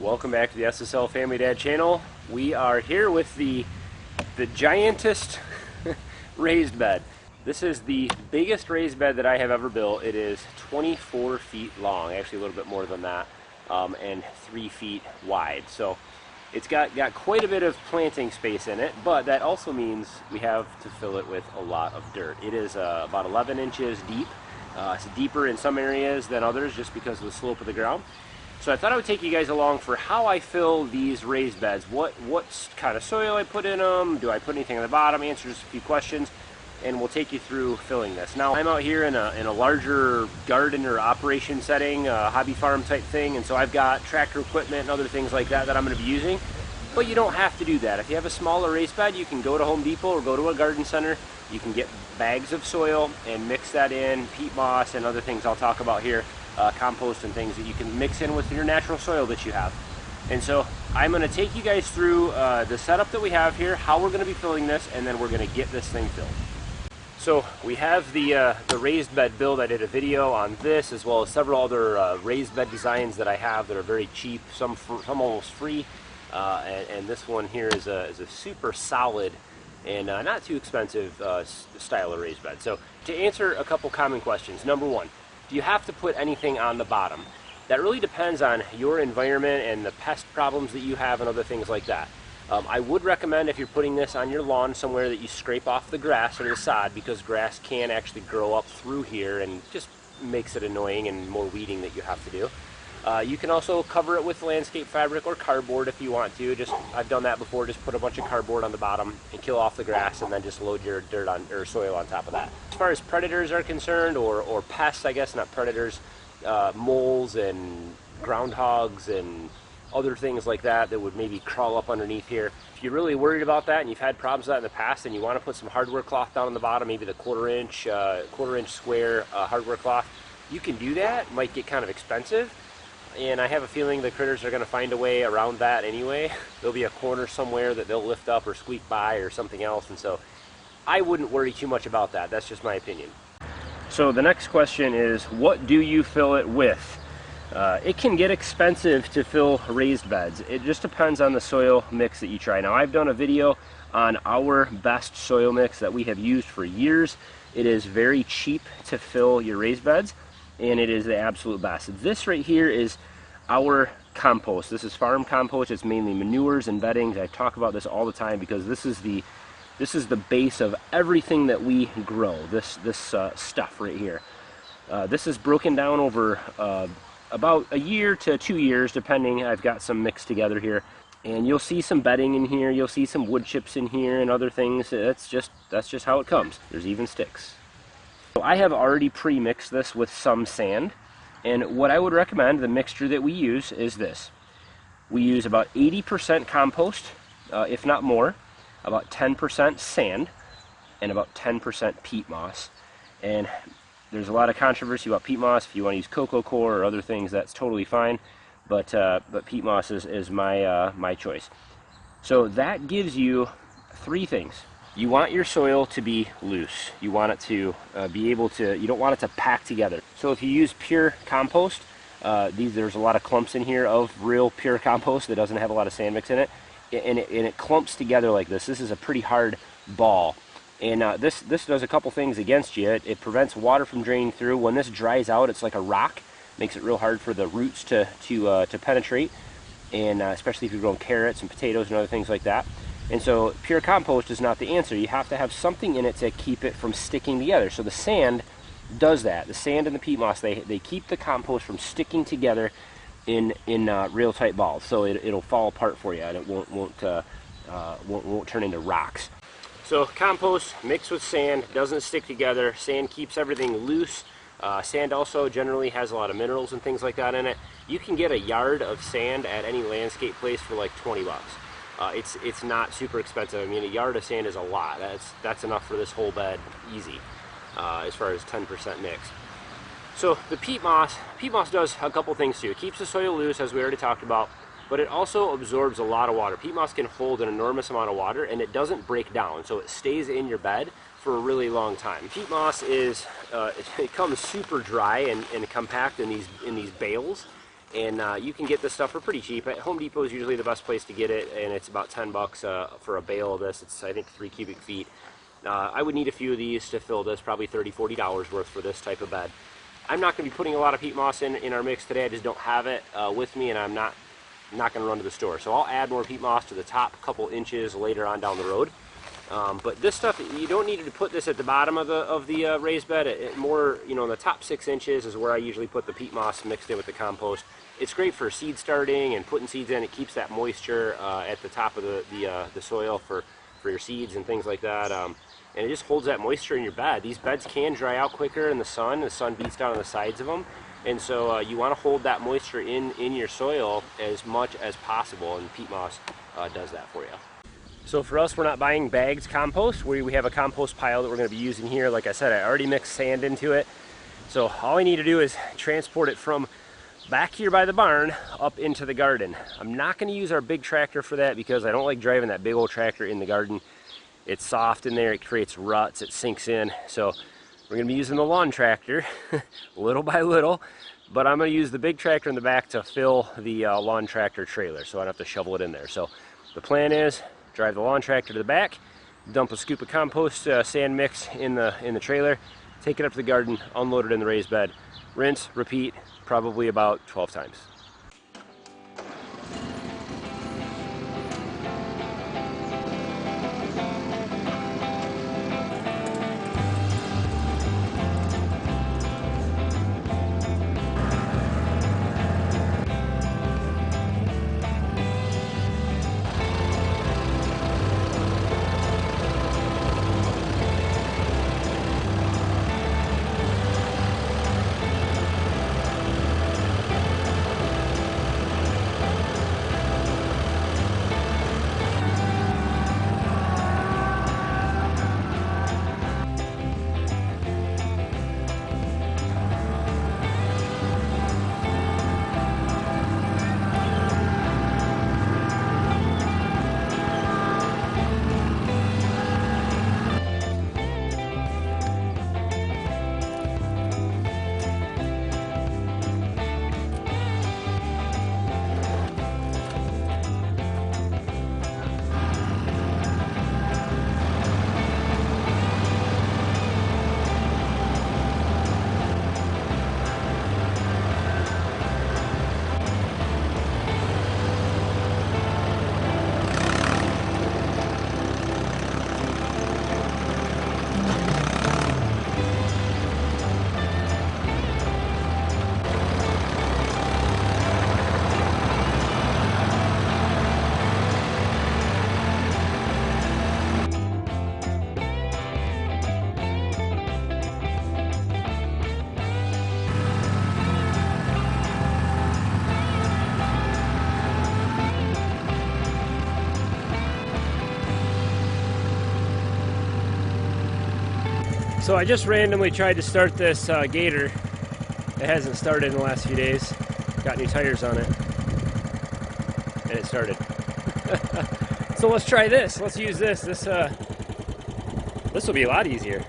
Welcome back to the SSL Family Dad channel. We are here with the giantest raised bed. This is the biggest raised bed that I have ever built. It is 24 feet long, actually a little bit more than that, and 3 feet wide. So it's got quite a bit of planting space in it, but that also means we have to fill it with a lot of dirt. It is about 11 inches deep. It's deeper in some areas than others just because of the slope of the ground. So I thought I would take you guys along for how I fill these raised beds. What kind of soil I put in them, do I put anything on the bottom, answer just a few questions, and we'll take you through filling this. Now I'm out here in a larger garden or operation setting, hobby farm type thing, and so I've got tractor equipment and other things like that I'm going to be using. But you don't have to do that. If you have a smaller raised bed, you can go to Home Depot or go to a garden center. You can get bags of soil and mix that in, peat moss and other things I'll talk about here. Compost and things that you can mix in with your natural soil that you have. And so I'm going to take you guys through the setup that we have here, how we're going to be filling this, and then we're going to get this thing filled. So we have the raised bed build. I did a video on this as well as several other raised bed designs that I have that are very cheap, some almost free, and this one here is a super solid and not too expensive style of raised bed. So to answer a couple common questions, number one, do you have to put anything on the bottom? That really depends on your environment and the pest problems that you have and other things like that. I would recommend if you're putting this on your lawn somewhere that you scrape off the grass or the sod, because grass can actually grow up through here and just makes it annoying and more weeding that you have to do. You can also cover it with landscape fabric or cardboard if you want to. I've done that before. Just put a bunch of cardboard on the bottom and kill off the grass, and then just load your dirt on or soil on top of that. As far as predators are concerned, or pests, I guess, not predators, moles and groundhogs and other things like that would maybe crawl up underneath here. If you're really worried about that and you've had problems with that in the past and you want to put some hardware cloth down on the bottom, maybe the quarter inch square hardware cloth, you can do that. It might get kind of expensive. And I have a feeling the critters are going to find a way around that anyway. There'll be a corner somewhere that they'll lift up or squeak by or something else, and so I wouldn't worry too much about that. That's just my opinion. So the next question is, what do you fill it with? It can get expensive to fill raised beds. It just depends on the soil mix that you try. Now I've done a video on our best soil mix that we have used for years. It is very cheap to fill your raised beds, and it is the absolute best. This right here is our compost. This is farm compost. It's mainly manures and beddings. I talk about this all the time because this is the base of everything that we grow. This stuff right here. This is broken down over about a year to 2 years, depending. I've got some mixed together here, and you'll see some bedding in here. You'll see some wood chips in here and other things. That's just how it comes. There's even sticks. So I have already pre-mixed this with some sand, and what I would recommend, the mixture that we use is this. We use about 80% compost, if not more, about 10% sand, and about 10% peat moss. And there's a lot of controversy about peat moss. If you want to use cocoa coir or other things, that's totally fine, but peat moss is my choice. So that gives you 3 things. You want your soil to be loose. You want it to be able to, you don't want it to pack together. So if you use pure compost, there's a lot of clumps in here of real pure compost that doesn't have a lot of sand mix in it, and it clumps together like this. This is a pretty hard ball. And this does a couple things against you. It prevents water from draining through. When this dries out, it's like a rock. Makes it real hard for the roots to penetrate, and especially if you're growing carrots and potatoes and other things like that. And so pure compost is not the answer. You have to have something in it to keep it from sticking together. So the sand does that. The sand and the peat moss, they keep the compost from sticking together in real tight balls. So it'll fall apart for you, and it won't turn into rocks. So compost mixed with sand doesn't stick together. Sand keeps everything loose. Sand also generally has a lot of minerals and things like that in it. You can get a yard of sand at any landscape place for like 20 bucks. It's not super expensive. I mean, a yard of sand is a lot. That's enough for this whole bed, easy, as far as 10% mix. So the peat moss does a couple things too. It keeps the soil loose, as we already talked about, but it also absorbs a lot of water. Peat moss can hold an enormous amount of water, and it doesn't break down, so it stays in your bed for a really long time. Peat moss is it comes super dry and compact in these bales, And you can get this stuff for pretty cheap. At Home Depot is usually the best place to get it, and it's about 10 bucks for a bale of this. It's, I think, 3 cubic feet. I would need a few of these to fill this, probably $30, $40 worth for this type of bed. I'm not going to be putting a lot of peat moss in our mix today. I just don't have it with me, and I'm not going to run to the store. So I'll add more peat moss to the top couple inches later on down the road. But this stuff, you don't need to put this at the bottom of the raised bed. More, you know, in the top 6 inches is where I usually put the peat moss mixed in with the compost. It's great for seed starting and putting seeds in. It keeps that moisture at the top of the soil for your seeds and things like that. And it just holds that moisture in your bed. These beds can dry out quicker in the sun. The sun beats down on the sides of them. And so you want to hold that moisture in your soil as much as possible, and peat moss does that for you. So for us, we're not buying bagged compost. We have a compost pile that we're going to be using here. Like I said, I already mixed sand into it. So all I need to do is transport it from back here by the barn up into the garden. I'm not going to use our big tractor for that because I don't like driving that big old tractor in the garden. It's soft in there, it creates ruts, it sinks in. So we're going to be using the lawn tractor little by little, but I'm going to use the big tractor in the back to fill the lawn tractor trailer so I don't have to shovel it in there. So the plan is drive the lawn tractor to the back, dump a scoop of compost sand mix in the trailer, take it up to the garden, unload it in the raised bed, rinse, repeat, probably about 12 times. So I just randomly tried to start this Gator. It hasn't started in the last few days. Got new tires on it. And it started. So let's try this. Let's use this. This will be a lot easier.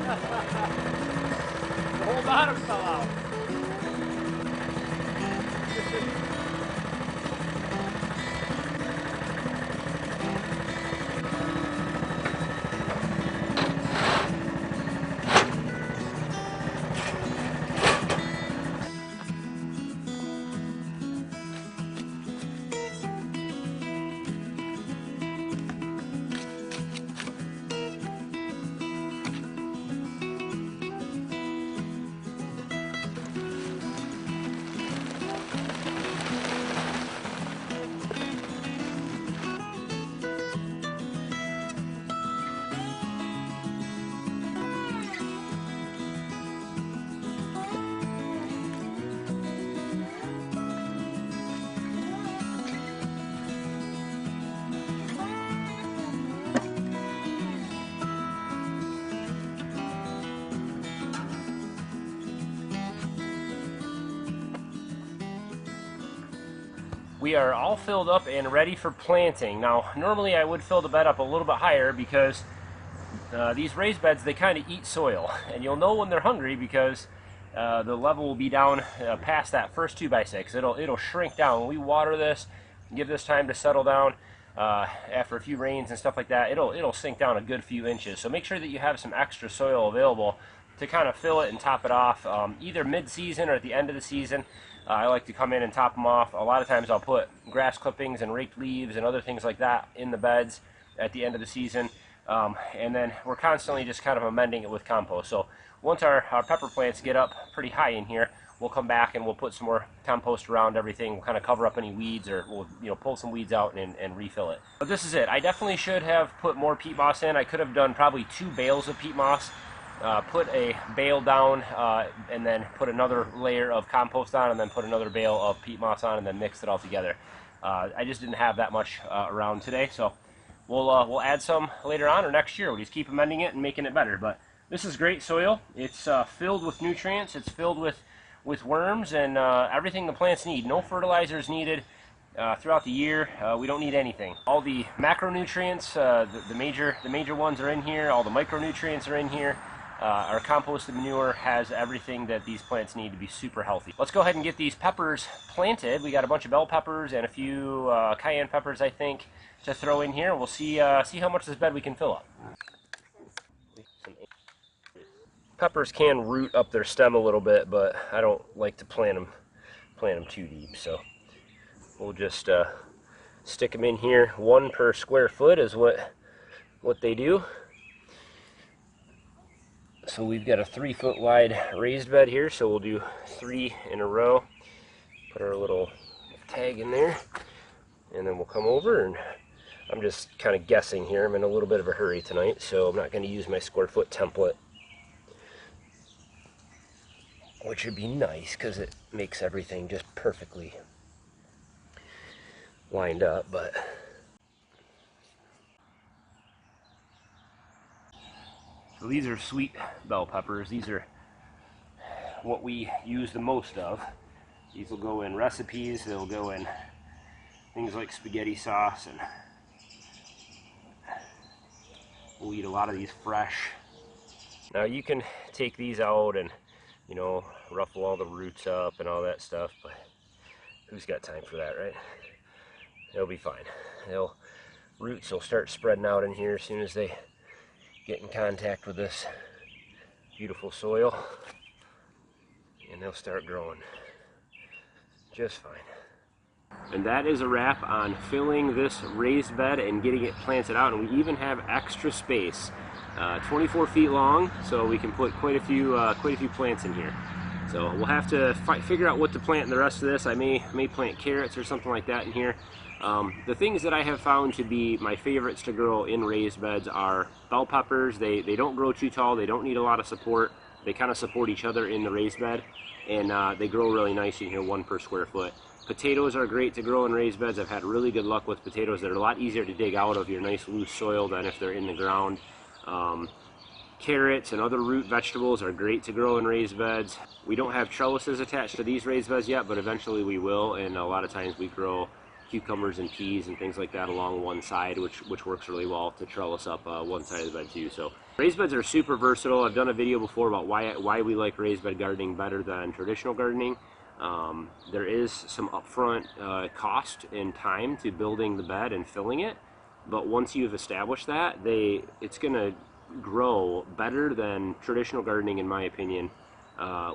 The whole bottom fell out. We are all filled up and ready for planting. Now, normally I would fill the bed up a little bit higher because these raised beds, they kind of eat soil. And you'll know when they're hungry because the level will be down past that first 2x6. It'll shrink down. When we water this, give this time to settle down after a few rains and stuff like that, it'll sink down a good few inches. So make sure that you have some extra soil available to kind of fill it and top it off, either mid-season or at the end of the season. I like to come in and top them off. A lot of times I'll put grass clippings and raked leaves and other things like that in the beds at the end of the season. And then we're constantly just kind of amending it with compost. So once our pepper plants get up pretty high in here, we'll come back and we'll put some more compost around everything. We'll kind of cover up any weeds, or we'll pull some weeds out and refill it. But this is it. I definitely should have put more peat moss in. I could have done probably 2 bales of peat moss. Put a bale down and then put another layer of compost on, and then put another bale of peat moss on, and then mix it all together. I just didn't have that much around today, so we'll add some later on or next year. We'll just keep amending it and making it better. But this is great soil. It's filled with nutrients. It's filled with worms and everything the plants need. No fertilizers needed throughout the year. We don't need anything. All the macronutrients, the major ones are in here. All the micronutrients are in here. Our composted manure has everything that these plants need to be super healthy. Let's go ahead and get these peppers planted. We got a bunch of bell peppers and a few cayenne peppers, I think, to throw in here. We'll see how much this bed we can fill up. Peppers can root up their stem a little bit, but I don't like to plant them too deep. So we'll just stick them in here. 1 per square foot is what they do. So we've got a 3-foot wide raised bed here, so we'll do 3 in a row. Put our little tag in there, and then we'll come over, and I'm just kind of guessing here. I'm in a little bit of a hurry tonight, so I'm not going to use my square foot template, which would be nice because it makes everything just perfectly lined up. But so these are sweet bell peppers. These are what we use the most of. These will go in recipes. They'll go in things like spaghetti sauce, and we'll eat a lot of these fresh. Now you can take these out and, ruffle all the roots up and all that stuff, but who's got time for that, right? They'll be fine. Roots will start spreading out in here as soon as they get in contact with this beautiful soil, and they'll start growing just fine. And that is a wrap on filling this raised bed and getting it planted out. And we even have extra space, 24 feet long, so we can put quite a few plants in here. So we'll have to figure out what to plant in the rest of this. I may plant carrots or something like that in here. The things that I have found to be my favorites to grow in raised beds are bell peppers. They don't grow too tall. They don't need a lot of support. They kind of support each other in the raised bed, and they grow really nice in here, 1 per square foot. Potatoes are great to grow in raised beds. I've had really good luck with potatoes. They're a lot easier to dig out of your nice loose soil than if they're in the ground. Carrots and other root vegetables are great to grow in raised beds. We don't have trellises attached to these raised beds yet, but eventually we will, and a lot of times we grow cucumbers and peas and things like that along one side, which works really well to trellis up one side of the bed too. So Raised beds are super versatile. I've done a video before about why we like raised bed gardening better than traditional gardening. There is some upfront cost and time to building the bed and filling it, but once you've established that, it's going to grow better than traditional gardening, in my opinion,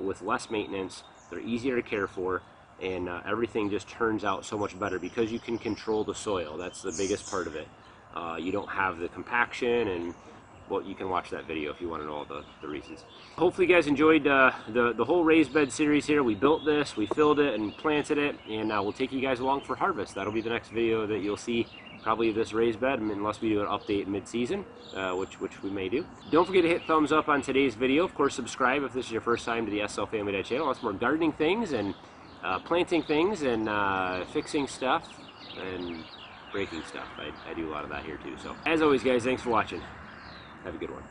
with less maintenance. They're easier to care for, and everything just turns out so much better because you can control the soil. That's the biggest part of it. You don't have the compaction, and well, you can watch that video if you want to know all the reasons. Hopefully you guys enjoyed the whole raised bed series here. We built this, we filled it and planted it, and we'll take you guys along for harvest. That'll be the next video that you'll see, probably of this raised bed, unless we do an update mid-season, which we may do. Don't forget to hit thumbs up on today's video. Of course, subscribe if this is your first time to the SSLFamilyDad channel. Lots more gardening things and planting things and fixing stuff and breaking stuff. I do a lot of that here too. So as always, guys, thanks for watching. Have a good one.